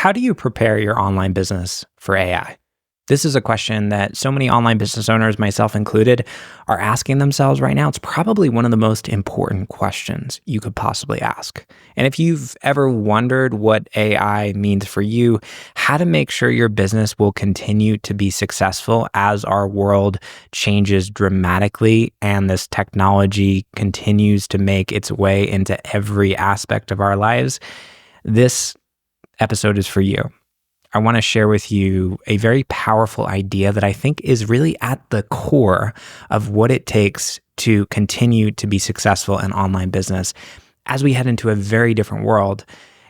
how do you prepare your online business for AI? This is a question that so many online business owners, myself included, are asking themselves right now. It's probably one of the most important questions you could possibly ask. And if you've ever wondered what AI means for you, how to make sure your business will continue to be successful as our world changes dramatically and this technology continues to make its way into every aspect of our lives, this episode is for you. I want to share with you a very powerful idea that I think is really at the core of what it takes to continue to be successful in online business as we head into a very different world.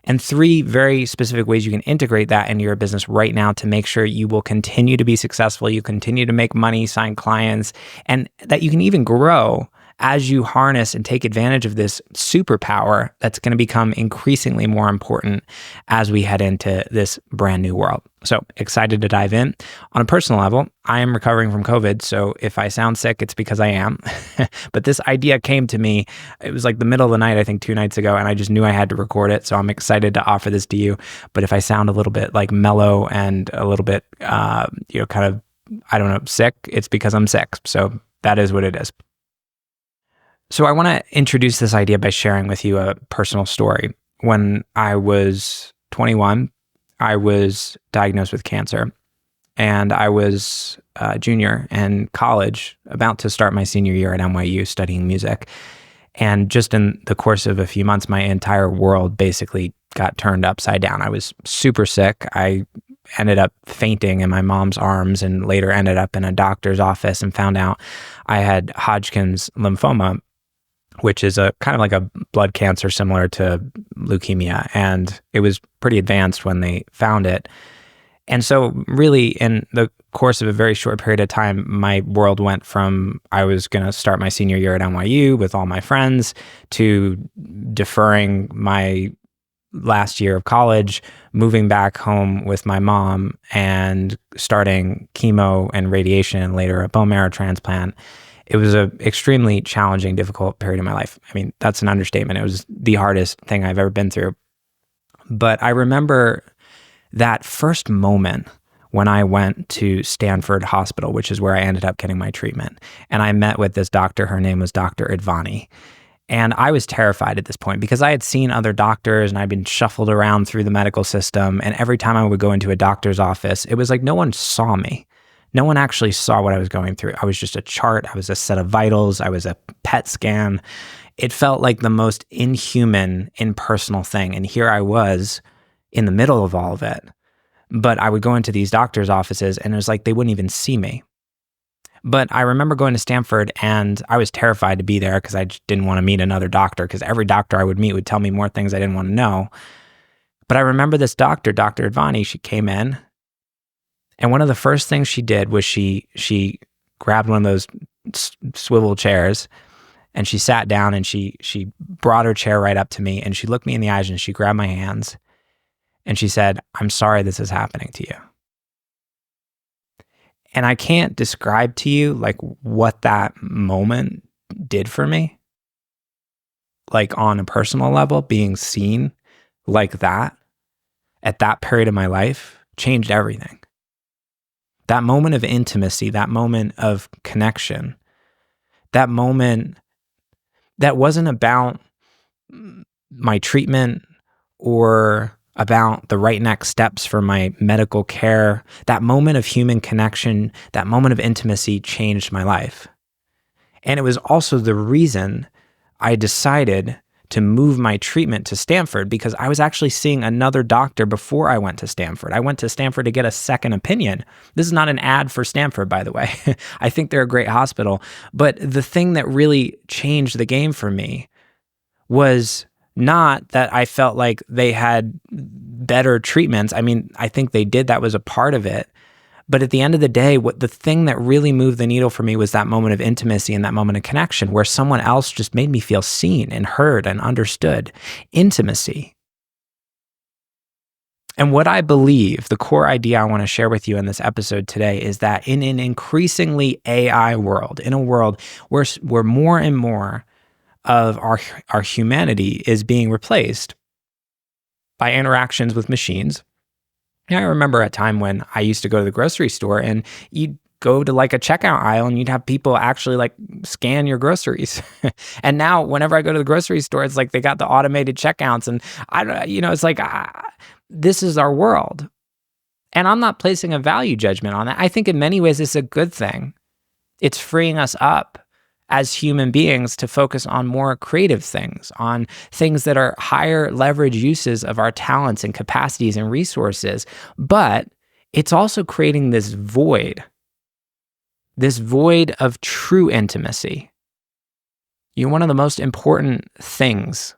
And 3 very specific ways you can integrate that into your business right now to make sure you will continue to be successful, you continue to make money, sign clients, and that you can even grow as you harness and take advantage of this superpower that's going to become increasingly more important as we head into this brand new world. So excited to dive in. On a personal level, I am recovering from COVID. So if I sound sick, it's because I am. But this idea came to me. It was like the middle of the night, I think 2 nights ago, and I just knew I had to record it. So I'm excited to offer this to you. But if I sound a little bit like mellow and a little bit, kind of, I don't know, sick, it's because I'm sick. So that is what it is. So I want to introduce this idea by sharing with you a personal story. When I was 21, I was diagnosed with cancer, and I was a junior in college, about to start my senior year at NYU studying music. And just in the course of a few months, my entire world basically got turned upside down. I was super sick. I ended up fainting in my mom's arms and later ended up in a doctor's office and found out I had Hodgkin's lymphoma, which is a kind of like a blood cancer similar to leukemia. And it was pretty advanced when they found it. And so really in the course of a very short period of time, my world went from I was going to start my senior year at NYU with all my friends to deferring my last year of college, moving back home with my mom and starting chemo and radiation and later a bone marrow transplant. It was an extremely challenging, difficult period of my life. I mean, that's an understatement. It was the hardest thing I've ever been through. But I remember that first moment when I went to Stanford Hospital, which is where I ended up getting my treatment. And I met with this doctor. Her name was Dr. Advani. And I was terrified at this point because I had seen other doctors and I'd been shuffled around through the medical system. And every time I would go into a doctor's office, it was like no one saw me. No one actually saw what I was going through. I was just a chart. I was a set of vitals. I was a PET scan. It felt like the most inhuman, impersonal thing. And here I was in the middle of all of it. But I would go into these doctors' offices and it was like they wouldn't even see me. But I remember going to Stanford and I was terrified to be there because I just didn't want to meet another doctor because every doctor I would meet would tell me more things I didn't want to know. But I remember this doctor, Dr. Advani, she came in. And one of the first things she did was she grabbed one of those swivel chairs and she sat down and she brought her chair right up to me and she looked me in the eyes and she grabbed my hands and she said, "I'm sorry this is happening to you." And I can't describe to you like what that moment did for me. Like on a personal level, being seen like that at that period of my life changed everything. That moment of intimacy, that moment of connection, that moment that wasn't about my treatment or about the right next steps for my medical care, that moment of human connection, that moment of intimacy changed my life. And it was also the reason I decided to move my treatment to Stanford because I was actually seeing another doctor before I went to Stanford. I went to Stanford to get a second opinion. This is not an ad for Stanford, by the way. I think they're a great hospital. But the thing that really changed the game for me was not that I felt like they had better treatments. I mean, I think they did. That was a part of it. But at the end of the day, the thing that really moved the needle for me was that moment of intimacy and that moment of connection where someone else just made me feel seen and heard and understood. Intimacy. And what I believe, the core idea I want to share with you in this episode today is that in an increasingly AI world, in a world where more and more of our humanity is being replaced by interactions with machines, I remember a time when I used to go to the grocery store and you'd go to like a checkout aisle and you'd have people actually like scan your groceries. And now whenever I go to the grocery store, it's like they got the automated checkouts and I don't, it's like, this is our world. And I'm not placing a value judgment on that. I think in many ways it's a good thing. It's freeing us up as human beings to focus on more creative things, on things that are higher leverage uses of our talents and capacities and resources. But it's also creating this void of true intimacy. One of the most important things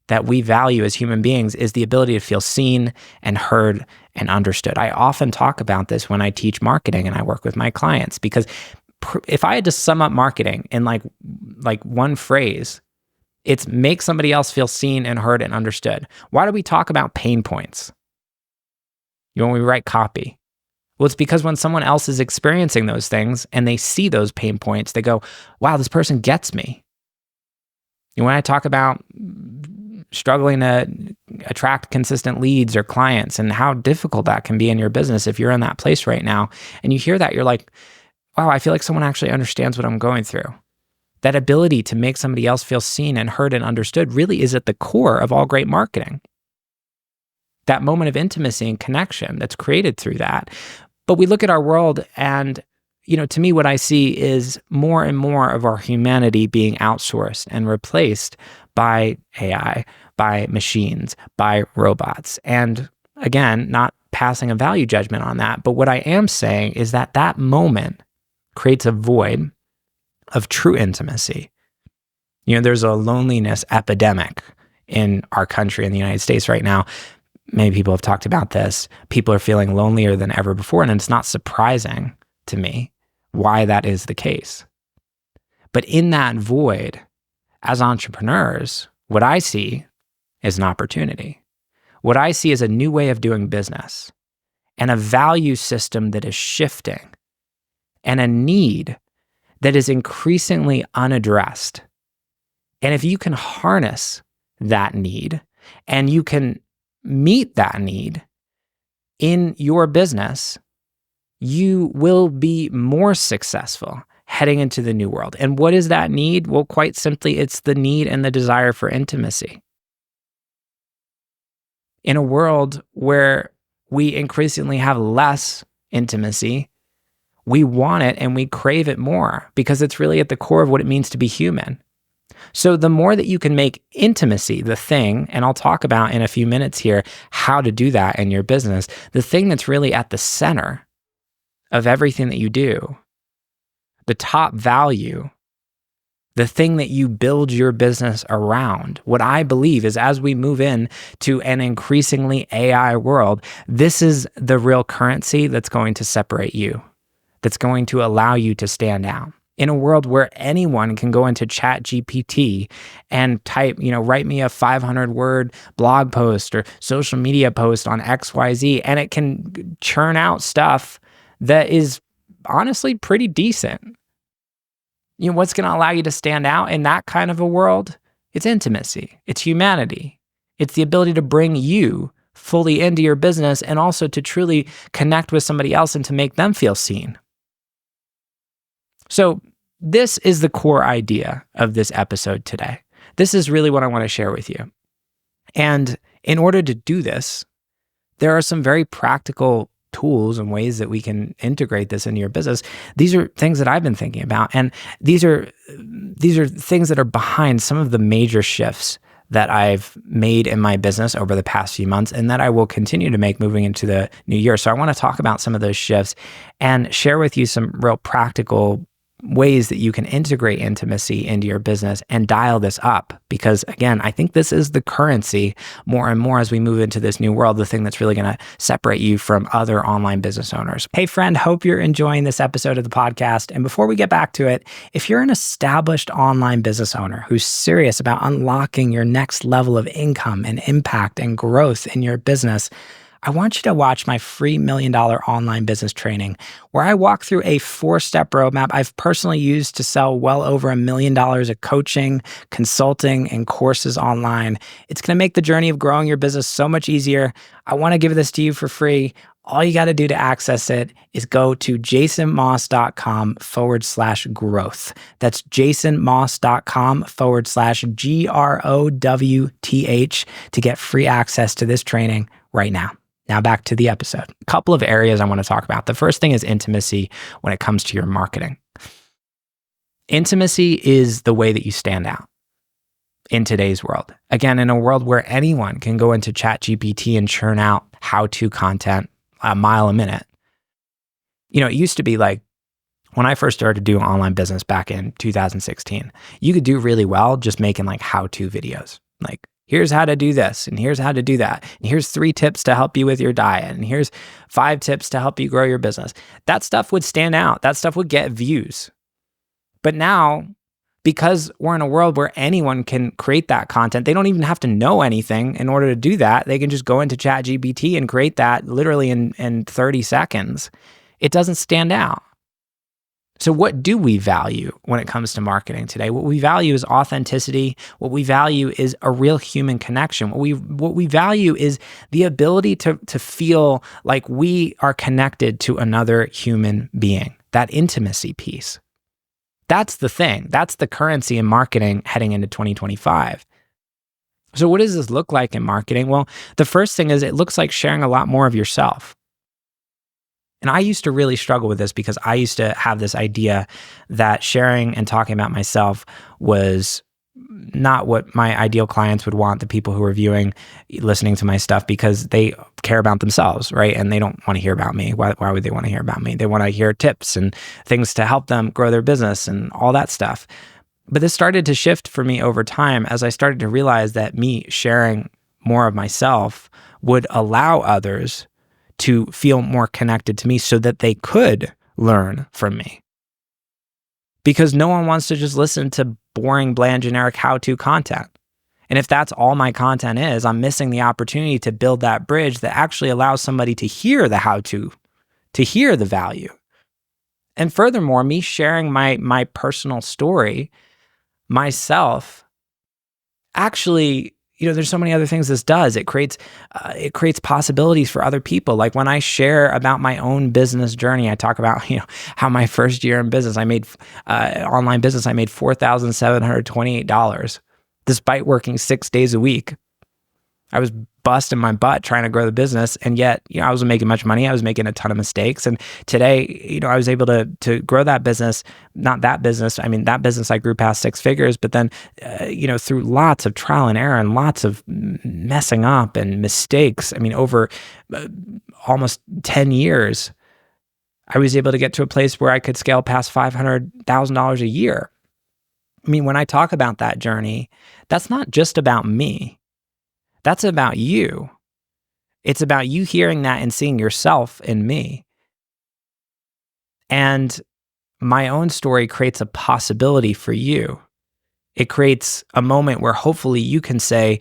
that we value as human beings is the ability to feel seen and heard and understood. I often talk about this when I teach marketing and I work with my clients, because if I had to sum up marketing in like one phrase, it's make somebody else feel seen and heard and understood. Why do we talk about pain points when we write copy? Well, it's because when someone else is experiencing those things and they see those pain points, they go, wow, this person gets me. When I talk about struggling to attract consistent leads or clients and how difficult that can be in your business, if you're in that place right now and you hear that, you're like, wow, I feel like someone actually understands what I'm going through. That ability to make somebody else feel seen and heard and understood really is at the core of all great marketing. That moment of intimacy and connection that's created through that. But we look at our world and, to me, what I see is more and more of our humanity being outsourced and replaced by AI, by machines, by robots. And again, not passing a value judgment on that. But what I am saying is that moment creates a void of true intimacy. There's a loneliness epidemic in our country, in the United States right now. Many people have talked about this. People are feeling lonelier than ever before, and it's not surprising to me why that is the case. But in that void, as entrepreneurs, what I see is an opportunity. What I see is a new way of doing business and a value system that is shifting and a need that is increasingly unaddressed. And if you can harness that need and you can meet that need in your business, you will be more successful heading into the new world. And what is that need? Well, quite simply, it's the need and the desire for intimacy. In a world where we increasingly have less intimacy, we want it and we crave it more because it's really at the core of what it means to be human. So the more that you can make intimacy the thing, and I'll talk about in a few minutes here how to do that in your business, the thing that's really at the center of everything that you do, the top value, the thing that you build your business around. What I believe is as we move in to an increasingly AI world, this is the real currency that's going to separate you, that's going to allow you to stand out. In a world where anyone can go into ChatGPT and type, write me a 500-word blog post or social media post on XYZ, and it can churn out stuff that is honestly pretty decent. What's going to allow you to stand out in that kind of a world? It's intimacy. It's humanity. It's the ability to bring you fully into your business and also to truly connect with somebody else and to make them feel seen. So this is the core idea of this episode today. This is really what I want to share with you. And in order to do this, there are some very practical tools and ways that we can integrate this into your business. These are things that I've been thinking about, and these are things that are behind some of the major shifts that I've made in my business over the past few months and that I will continue to make moving into the new year. So I want to talk about some of those shifts and share with you some real practical ways that you can integrate intimacy into your business and dial this up. Because again, I think this is the currency more and more as we move into this new world, the thing that's really going to separate you from other online business owners. Hey friend, hope you're enjoying this episode of the podcast. And before we get back to it, if you're an established online business owner who's serious about unlocking your next level of income and impact and growth in your business, I want you to watch my free $1 Million Online Business Training, where I walk through a 4-step roadmap I've personally used to sell well over $1 million of coaching, consulting, and courses online. It's going to make the journey of growing your business so much easier. I want to give this to you for free. All you got to do to access it is go to jasonmoss.com/growth. That's jasonmoss.com/GROWTH to get free access to this training right now. Now back to the episode. A couple of areas I want to talk about. The first thing is intimacy when it comes to your marketing. Intimacy is the way that you stand out in today's world. Again, in a world where anyone can go into ChatGPT and churn out how-to content a mile a minute. It used to be like when I first started doing online business back in 2016, you could do really well just making like how-to videos. Like, here's how to do this, and here's how to do that, and here's 3 tips to help you with your diet, and here's 5 tips to help you grow your business. That stuff would stand out. That stuff would get views. But now, because we're in a world where anyone can create that content, they don't even have to know anything in order to do that. They can just go into ChatGPT and create that literally in 30 seconds. It doesn't stand out. So what do we value when it comes to marketing today? What we value is authenticity. What we value is a real human connection. What we value is the ability to feel like we are connected to another human being, that intimacy piece. That's the thing. That's the currency in marketing heading into 2025. So what does this look like in marketing? Well, the first thing is it looks like sharing a lot more of yourself. And I used to really struggle with this because I used to have this idea that sharing and talking about myself was not what my ideal clients would want, the people who are listening to my stuff, because they care about themselves, right? And they don't want to hear about me. Why would they want to hear about me? They want to hear tips and things to help them grow their business and all that stuff. But this started to shift for me over time as I started to realize that me sharing more of myself would allow others to feel more connected to me so that they could learn from me. Because no one wants to just listen to boring, bland, generic how-to content. And if that's all my content is, I'm missing the opportunity to build that bridge that actually allows somebody to hear the how-to hear the value. And furthermore, me sharing my personal story, myself, actually, there's so many other things this does. It creates possibilities for other people. Like when I share about my own business journey, I talk about, how my first year in business, I made online business, I made $4,728 despite working 6 days a week. I was busting my butt trying to grow the business. And yet, I wasn't making much money. I was making a ton of mistakes. And today, I was able to grow that business, not that business. I mean, that business I grew past 6 figures, but then, through lots of trial and error and lots of messing up and mistakes, over almost 10 years, I was able to get to a place where I could scale past $500,000 a year. When I talk about that journey, that's not just about me. That's about you. It's about you hearing that and seeing yourself in me. And my own story creates a possibility for you. It creates a moment where hopefully you can say,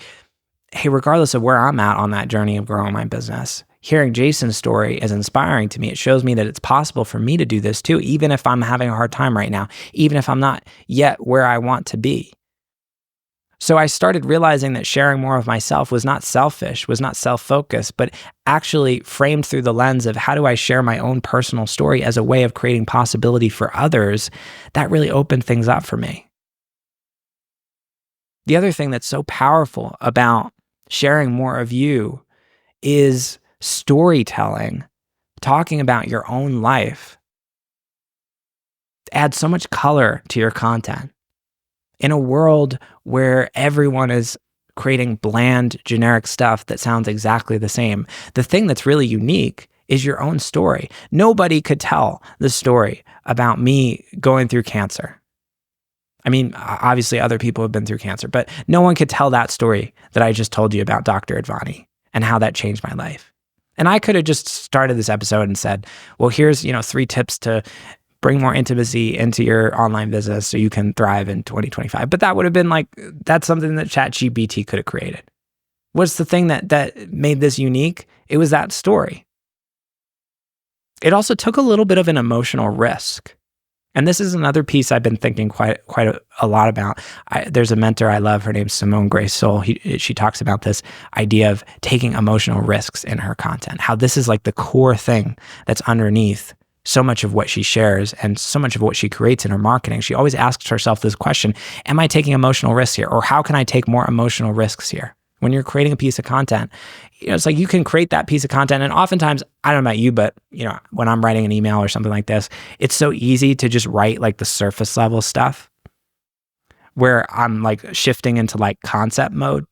hey, regardless of where I'm at on that journey of growing my business, hearing Jason's story is inspiring to me. It shows me that it's possible for me to do this too, even if I'm having a hard time right now, even if I'm not yet where I want to be. So I started realizing that sharing more of myself was not selfish, was not self-focused, but actually framed through the lens of how do I share my own personal story as a way of creating possibility for others. That really opened things up for me. The other thing that's so powerful about sharing more of you is storytelling, talking about your own life. It adds so much color to your content. In a world where everyone is creating bland, generic stuff that sounds exactly the same, the thing that's really unique is your own story. Nobody could tell the story about me going through cancer. Obviously other people have been through cancer, but no one could tell that story that I just told you about Dr. Advani and how that changed my life. And I could have just started this episode and said, well, here's, 3 tips to bring more intimacy into your online business so you can thrive in 2025. But that would have been that's something that ChatGPT could have created. What's the thing that made this unique? It was that story. It also took a little bit of an emotional risk. And this is another piece I've been thinking quite a lot about. There's a mentor I love. Her name's Simone Grace Soul. She talks about this idea of taking emotional risks in her content, how this is like the core thing that's underneath so much of what she shares and so much of what she creates in her marketing. She always asks herself this question, am I taking emotional risks here? Or how can I take more emotional risks here? When you're creating a piece of content, it's like you can create that piece of content. And oftentimes, I don't know about you, but when I'm writing an email or something like this, it's so easy to just write like the surface level stuff where I'm like shifting into like concept mode,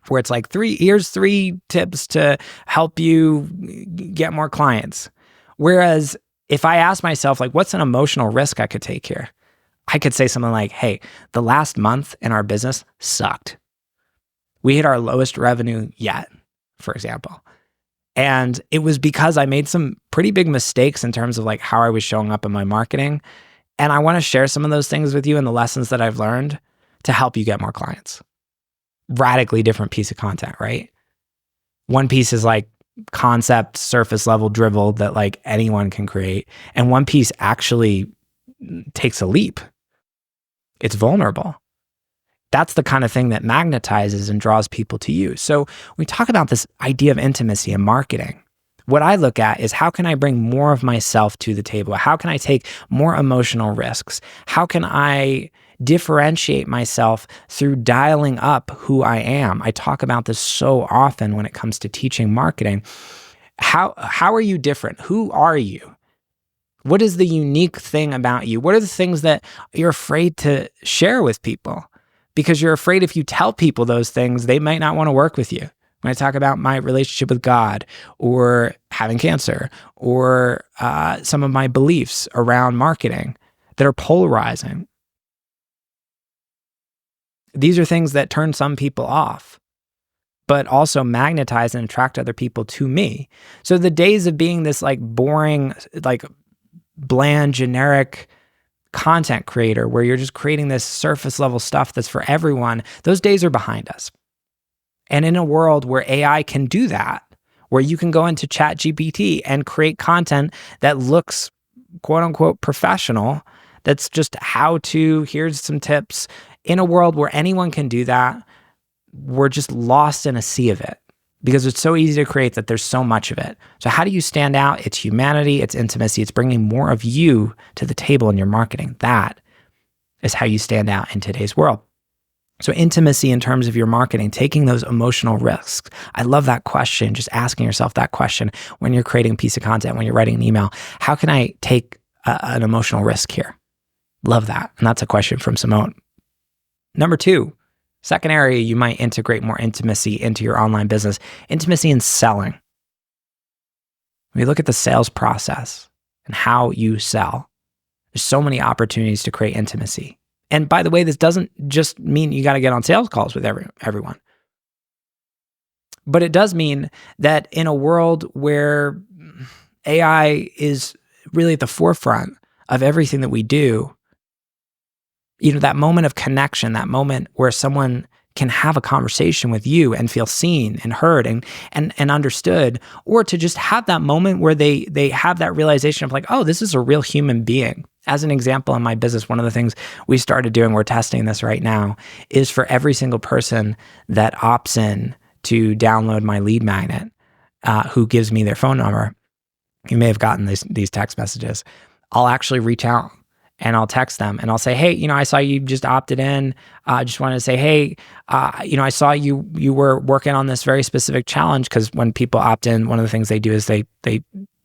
where it's like here's 3 tips to help you get more clients. Whereas if I ask myself, like, what's an emotional risk I could take here? I could say something like, hey, the last month in our business sucked. We hit our lowest revenue yet, for example. And it was because I made some pretty big mistakes in terms of like how I was showing up in my marketing. And I want to share some of those things with you and the lessons that I've learned to help you get more clients. Radically different piece of content, right? One piece is like concept, surface level drivel that like anyone can create. And one piece actually takes a leap. It's vulnerable. That's the kind of thing that magnetizes and draws people to you. So we talk about this idea of intimacy in marketing. What I look at is how can I bring more of myself to the table? How can I take more emotional risks? How can I differentiate myself through dialing up who I am? I talk about this so often when it comes to teaching marketing. How are you different? Who are you? What is the unique thing about you? What are the things that you're afraid to share with people? Because you're afraid if you tell people those things, they might not want to work with you. When I talk about my relationship with God or having cancer or some of my beliefs around marketing that are polarizing, these are things that turn some people off, but also magnetize and attract other people to me. So the days of being this like boring, like bland, generic content creator where you're just creating this surface level stuff that's for everyone, those days are behind us. And in a world where AI can do that, where you can go into ChatGPT and create content that looks quote unquote professional, that's just here's some tips. In a world where anyone can do that, we're just lost in a sea of it because it's so easy to create that there's so much of it. So how do you stand out? It's humanity, it's intimacy, it's bringing more of you to the table in your marketing. That is how you stand out in today's world. So intimacy in terms of your marketing, taking those emotional risks. I love that question, just asking yourself that question when you're creating a piece of content, when you're writing an email. How can I take an emotional risk here? Love that. And that's a question from Simone. Number 2, second area you might integrate more intimacy into your online business, intimacy in selling. When you look at the sales process and how you sell, there's so many opportunities to create intimacy. And by the way, this doesn't just mean you got to get on sales calls with everyone. But it does mean that in a world where AI is really at the forefront of everything that we do, that moment of connection, that moment where someone can have a conversation with you and feel seen and heard and understood, or to just have that moment where they have that realization of like, oh, this is a real human being. As an example, in my business, one of the things we started doing, we're testing this right now, is for every single person that opts in to download my lead magnet, who gives me their phone number. You may have gotten these text messages. I'll actually reach out and I'll text them and I'll say, hey, I saw you just opted in. I just wanted to say, hey, I saw you were working on this very specific challenge, because when people opt in, one of the things they do is they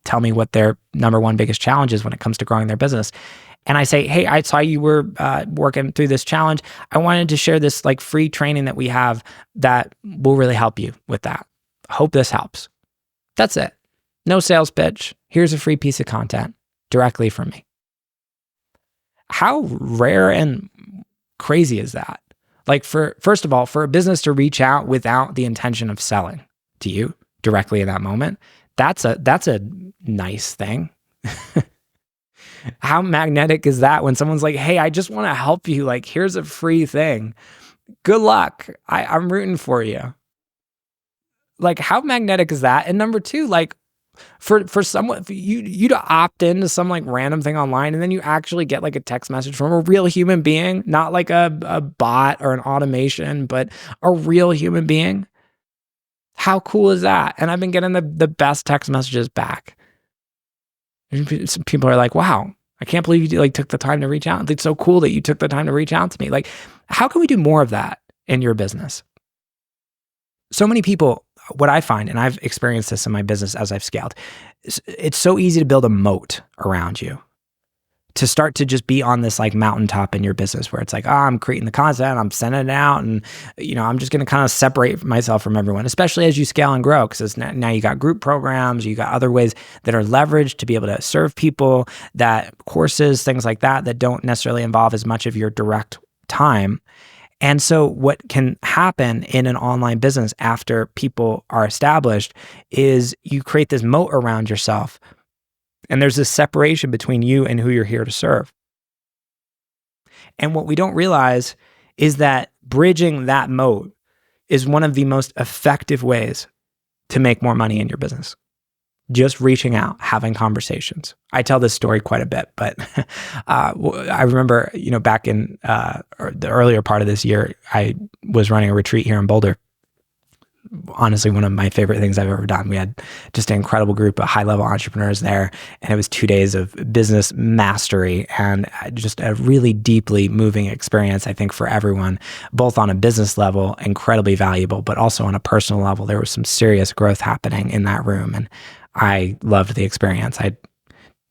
tell me what their number one biggest challenge is when it comes to growing their business. And I say, hey, I saw you were working through this challenge. I wanted to share this like free training that we have that will really help you with that. Hope this helps. That's it. No sales pitch. Here's a free piece of content directly from me. How rare and crazy is that? Like, first of all, for a business to reach out without the intention of selling to you directly in that moment, that's a nice thing. How magnetic is that when someone's like, hey, I just want to help you. Like, here's a free thing. Good luck. I'm rooting for you. Like, how magnetic is that? And number two, like, for someone, for you to opt into some like random thing online, and then you actually get like a text message from a real human being, not like a bot or an automation, but a real human being. How cool is that? And I've been getting the best text messages back. Some people are like, wow, I can't believe you like took the time to reach out. It's so cool that you took the time to reach out to me. Like, how can we do more of that in your business? So many people, what I find, and I've experienced this in my business as I've scaled, it's so easy to build a moat around you, to start to just be on this like mountaintop in your business where it's like, oh, I'm creating the content, I'm sending it out, and I'm just going to kind of separate myself from everyone, especially as you scale and grow, because now you got group programs, you got other ways that are leveraged to be able to serve people, that courses, things like that don't necessarily involve as much of your direct time. And so what can happen in an online business after people are established is you create this moat around yourself. And there's this separation between you and who you're here to serve. And what we don't realize is that bridging that moat is one of the most effective ways to make more money in your business. Just reaching out, having conversations. I tell this story quite a bit, but I remember, back in the earlier part of this year, I was running a retreat here in Boulder. Honestly, one of my favorite things I've ever done. We had just an incredible group of high-level entrepreneurs there, and it was 2 days of business mastery and just a really deeply moving experience, I think, for everyone, both on a business level, incredibly valuable, but also on a personal level. There was some serious growth happening in that room, and I loved the experience. I'd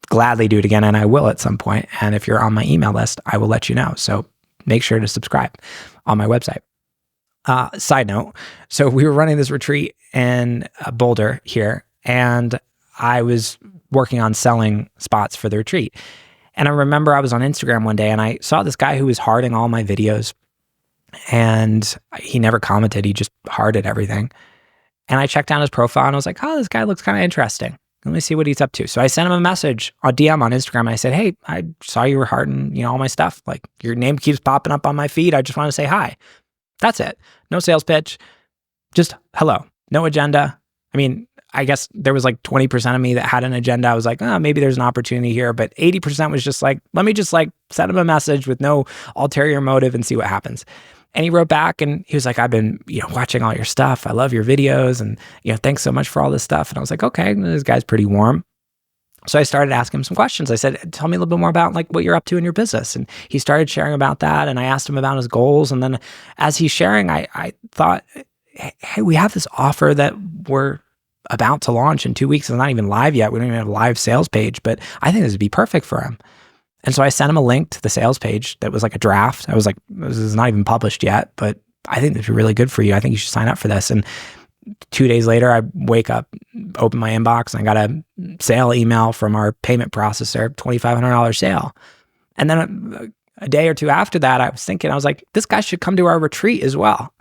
gladly do it again, and I will at some point. And if you're on my email list, I will let you know. So make sure to subscribe on my website. Side note, so we were running this retreat in Boulder here, and I was working on selling spots for the retreat. And I remember I was on Instagram one day, and I saw this guy who was hearting all my videos, and he never commented. He just hearted everything. And I checked down his profile, and I was like, oh, this guy looks kind of interesting. Let me see what he's up to. So I sent him a message, a DM on Instagram, and I said, hey, I saw you were hearting, all my stuff. Like, your name keeps popping up on my feed. I just want to say hi. That's it. No sales pitch. Just hello. No agenda. I mean, I guess there was like 20% of me that had an agenda. I was like, oh, maybe there's an opportunity here. But 80% was just like, let me just like send him a message with no ulterior motive and see what happens. And he wrote back and he was like, I've been, watching all your stuff. I love your videos. And, thanks so much for all this stuff. And I was like, okay, this guy's pretty warm. So I started asking him some questions. I said, tell me a little bit more about like what you're up to in your business. And he started sharing about that. And I asked him about his goals. And then as he's sharing, I thought, hey, we have this offer that we're about to launch in 2 weeks. It's not even live yet. We don't even have a live sales page, but I think this would be perfect for him. And so I sent him a link to the sales page that was like a draft. I was like, this is not even published yet, but I think this would be really good for you. I think you should sign up for this. And 2 days later, I wake up, open my inbox, and I got a sale email from our payment processor, $2,500 sale. And then a day or two after that, I was like, this guy should come to our retreat as well.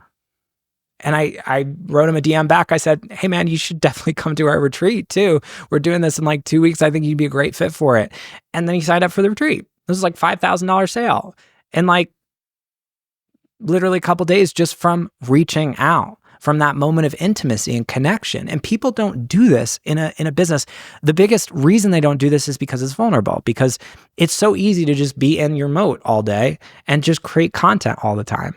And I wrote him a DM back. I said, hey man, you should definitely come to our retreat too. We're doing this in like 2 weeks. I think you'd be a great fit for it. And then he signed up for the retreat. This was like $5,000 sale. And like literally a couple days just from reaching out, from that moment of intimacy and connection. And people don't do this in a business. The biggest reason they don't do this is because it's vulnerable, because it's so easy to just be in your moat all day and just create content all the time.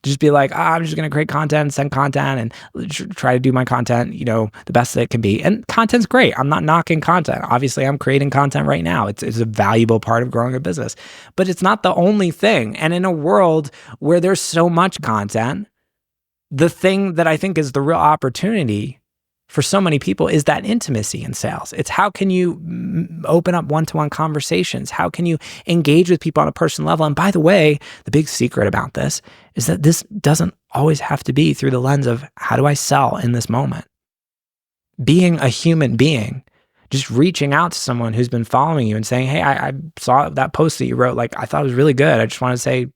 Just be like, I'm just going to create content, send content, and try to do my content, the best that it can be. And content's great. I'm not knocking content. Obviously, I'm creating content right now. It's a valuable part of growing a business, but it's not the only thing. And in a world where there's so much content, the thing that I think is the real opportunity for so many people is that intimacy in sales. It's how can you open up one-to-one conversations? How can you engage with people on a personal level? And by the way, the big secret about this is that this doesn't always have to be through the lens of how do I sell in this moment? Being a human being, just reaching out to someone who's been following you and saying, hey, I saw that post that you wrote. Like, I thought it was really good. I just want to say,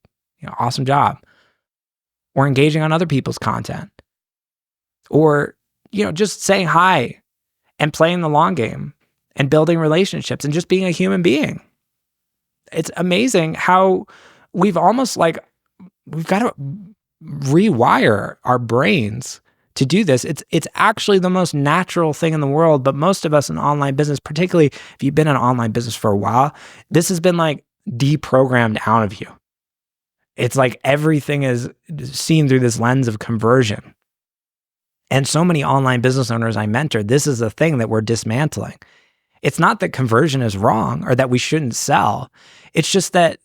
awesome job. Or engaging on other people's content. Or just saying hi and playing the long game and building relationships and just being a human being. It's amazing how we've got to rewire our brains to do this. It's actually the most natural thing in the world, but most of us in online business, particularly if you've been in online business for a while, this has been like deprogrammed out of you. It's like everything is seen through this lens of conversion. And so many online business owners I mentor, this is a thing that we're dismantling. It's not that conversion is wrong or that we shouldn't sell. It's just that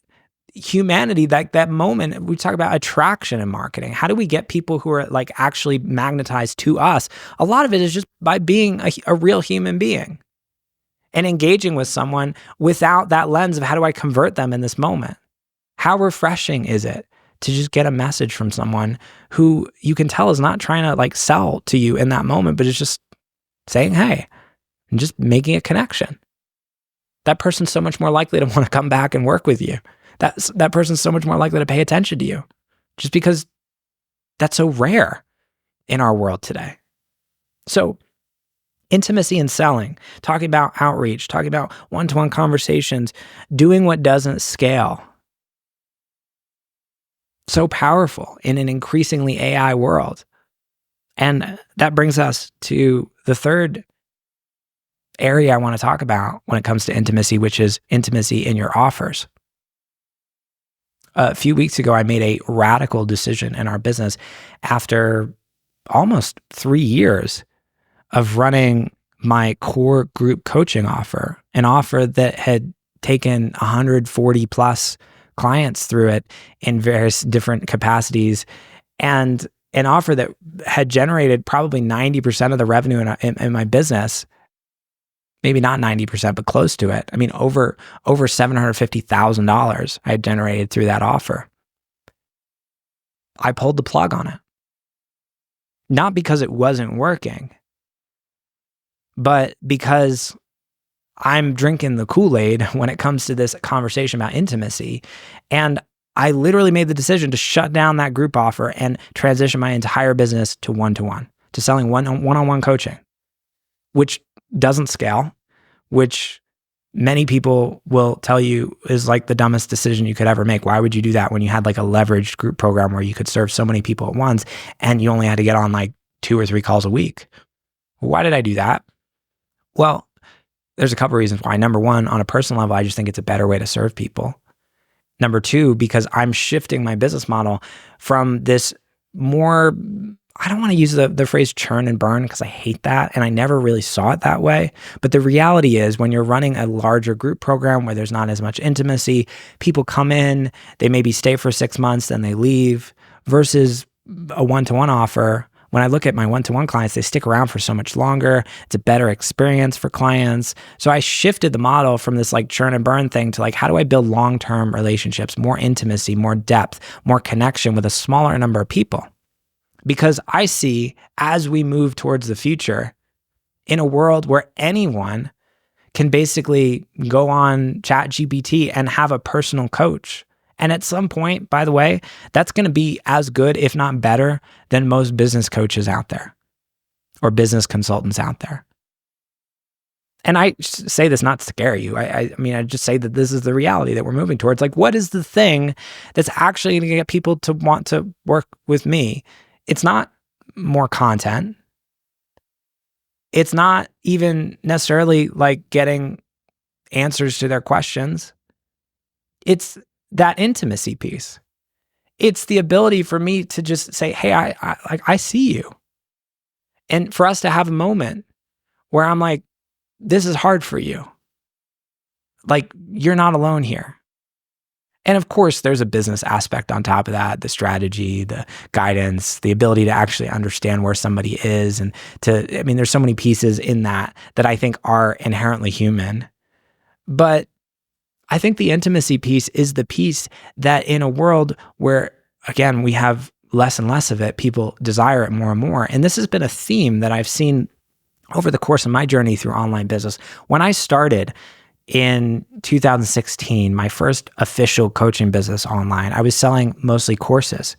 humanity, like that moment, we talk about attraction in marketing. How do we get people who are like actually magnetized to us? A lot of it is just by being a real human being and engaging with someone without that lens of how do I convert them in this moment? How refreshing is it to just get a message from someone who you can tell is not trying to like sell to you in that moment, but is just saying, hey, and just making a connection. That person's so much more likely to want to come back and work with you. That person's so much more likely to pay attention to you just because that's so rare in our world today. So intimacy and selling, talking about outreach, talking about one-to-one conversations, doing what doesn't scale. So powerful in an increasingly AI world. And that brings us to the third area I want to talk about when it comes to intimacy, which is intimacy in your offers. A few weeks ago, I made a radical decision in our business after almost 3 years of running my core group coaching offer, an offer that had taken 140 plus clients through it in various different capacities, and an offer that had generated probably 90% of the revenue in my business. Maybe not 90%, but close to it. I mean, over $750,000 I had generated through that offer. I pulled the plug on it. Not because it wasn't working, but because I'm drinking the Kool-Aid when it comes to this conversation about intimacy. And I literally made the decision to shut down that group offer and transition my entire business to one-to-one, to selling one-on-one coaching, which doesn't scale, which many people will tell you is like the dumbest decision you could ever make. Why would you do that when you had like a leveraged group program where you could serve so many people at once and you only had to get on like 2 or 3 calls a week? Why did I do that? Well, there's a couple reasons why. Number one, on a personal level, I just think it's a better way to serve people. Number two, because I'm shifting my business model from this more, I don't want to use the phrase churn and burn because I hate that. And I never really saw it that way. But the reality is when you're running a larger group program where there's not as much intimacy, people come in, they maybe stay for 6 months, then they leave, versus a one-to-one offer. When I look at my one-to-one clients, they stick around for so much longer. It's a better experience for clients. So I shifted the model from this like churn and burn thing to like, how do I build long-term relationships, more intimacy, more depth, more connection with a smaller number of people? Because I see as we move towards the future in a world where anyone can basically go on ChatGPT and have a personal coach. And at some point, by the way, that's going to be as good, if not better, than most business coaches out there or business consultants out there. And I say this not to scare you. I mean, I just say that this is the reality that we're moving towards. Like, what is the thing that's actually going to get people to want to work with me? It's not more content. It's not even necessarily like getting answers to their questions. It's that intimacy piece. It's the ability for me to just say, hey, I see you. And for us to have a moment where I'm like, this is hard for you. Like, you're not alone here. And of course, there's a business aspect on top of that, the strategy, the guidance, the ability to actually understand where somebody is. And there's so many pieces in that I think are inherently human. But I think the intimacy piece is the piece that in a world where, again, we have less and less of it, people desire it more and more. And this has been a theme that I've seen over the course of my journey through online business. When I started in 2016, my first official coaching business online, I was selling mostly courses.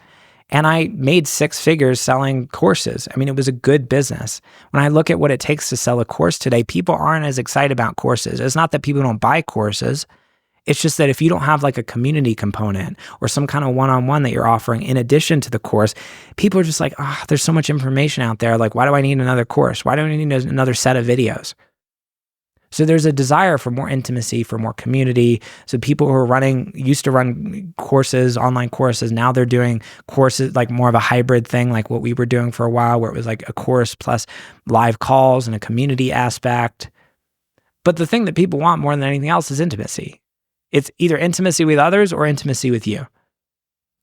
And I made 6 figures selling courses. I mean, it was a good business. When I look at what it takes to sell a course today, people aren't as excited about courses. It's not that people don't buy courses. It's just that if you don't have like a community component or some kind of one-on-one that you're offering in addition to the course, people are just like, there's so much information out there. Like, why do I need another course? Why do I need another set of videos? So there's a desire for more intimacy, for more community. So people who are used to run courses, online courses, now they're doing courses like more of a hybrid thing, like what we were doing for a while, where it was like a course plus live calls and a community aspect. But the thing that people want more than anything else is intimacy. It's either intimacy with others or intimacy with you.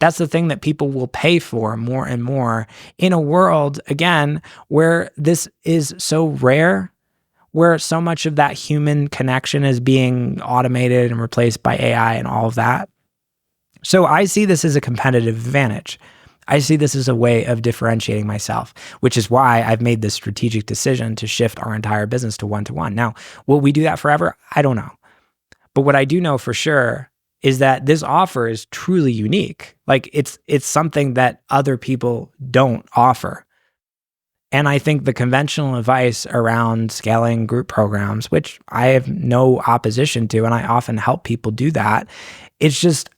That's the thing that people will pay for more and more in a world, again, where this is so rare, where so much of that human connection is being automated and replaced by AI and all of that. So I see this as a competitive advantage. I see this as a way of differentiating myself, which is why I've made this strategic decision to shift our entire business to one-to-one. Now, will we do that forever? I don't know. But what I do know for sure is that this offer is truly unique. Like it's something that other people don't offer. And I think the conventional advice around scaling group programs, which I have no opposition to, and I often help people do that, it's just,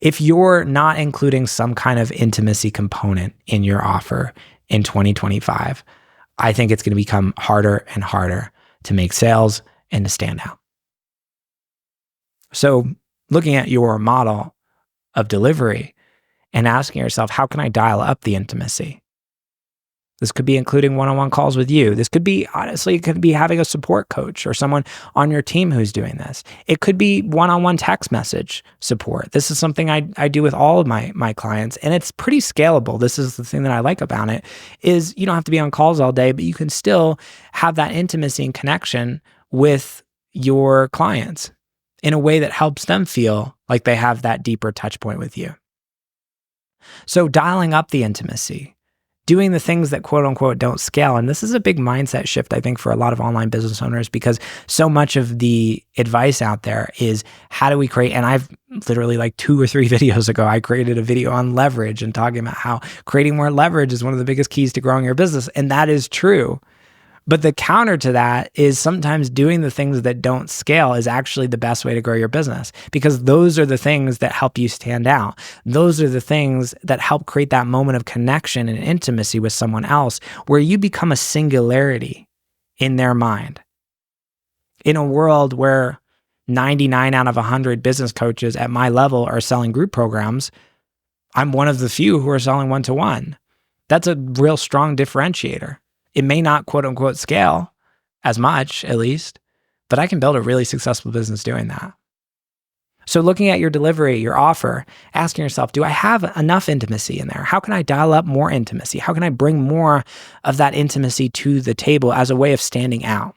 if you're not including some kind of intimacy component in your offer in 2025, I think it's going to become harder and harder to make sales and to stand out. So looking at your model of delivery and asking yourself, how can I dial up the intimacy? This could be including one-on-one calls with you. This could be, honestly, it could be having a support coach or someone on your team who's doing this. It could be one-on-one text message support. This is something I do with all of my clients, and it's pretty scalable. This is the thing that I like about it, is you don't have to be on calls all day, but you can still have that intimacy and connection with your clients in a way that helps them feel like they have that deeper touch point with you. So dialing up the intimacy, doing the things that quote unquote don't scale. And this is a big mindset shift, I think, for a lot of online business owners, because so much of the advice out there is how do we create, and I've literally like 2 or 3 videos ago, I created a video on leverage and talking about how creating more leverage is one of the biggest keys to growing your business. And that is true. But the counter to that is sometimes doing the things that don't scale is actually the best way to grow your business, because those are the things that help you stand out. Those are the things that help create that moment of connection and intimacy with someone else where you become a singularity in their mind. In a world where 99 out of 100 business coaches at my level are selling group programs, I'm one of the few who are selling one-to-one. That's a real strong differentiator. It may not quote unquote scale as much, at least, but I can build a really successful business doing that. So looking at your delivery, your offer, asking yourself, do I have enough intimacy in there? How can I dial up more intimacy? How can I bring more of that intimacy to the table as a way of standing out,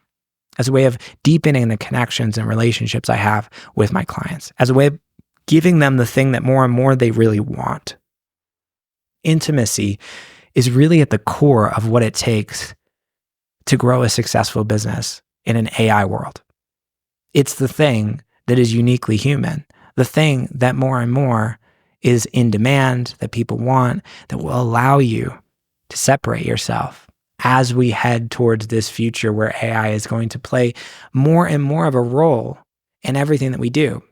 as a way of deepening the connections and relationships I have with my clients, as a way of giving them the thing that more and more they really want? Intimacy is really at the core of what it takes to grow a successful business in an AI world. It's the thing that is uniquely human, the thing that more and more is in demand, that people want, that will allow you to separate yourself as we head towards this future where AI is going to play more and more of a role in everything that we do.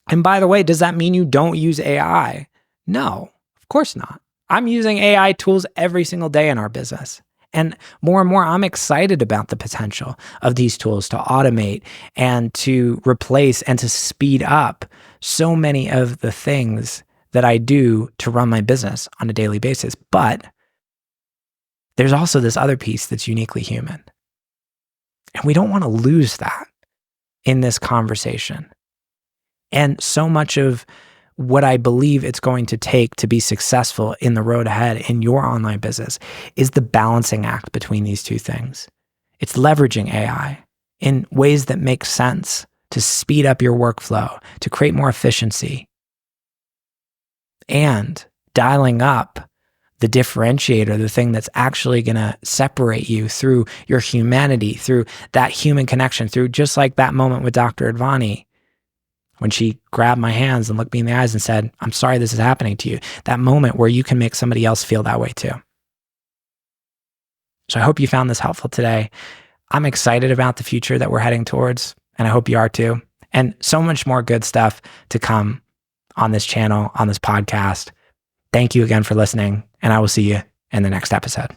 And by the way, does that mean you don't use AI? No, of course not. I'm using AI tools every single day in our business. And more, I'm excited about the potential of these tools to automate and to replace and to speed up so many of the things that I do to run my business on a daily basis. But there's also this other piece that's uniquely human. And we don't want to lose that in this conversation. And so much of what I believe it's going to take to be successful in the road ahead in your online business is the balancing act between these two things. It's leveraging AI in ways that make sense to speed up your workflow, to create more efficiency, and dialing up the differentiator, the thing that's actually going to separate you through your humanity, through that human connection, through just like that moment with Dr. Advani, when she grabbed my hands and looked me in the eyes and said, I'm sorry this is happening to you. That moment where you can make somebody else feel that way too. So I hope you found this helpful today. I'm excited about the future that we're heading towards. and I hope you are too. And so much more good stuff to come on this channel, on this podcast. Thank you again for listening, and I will see you in the next episode.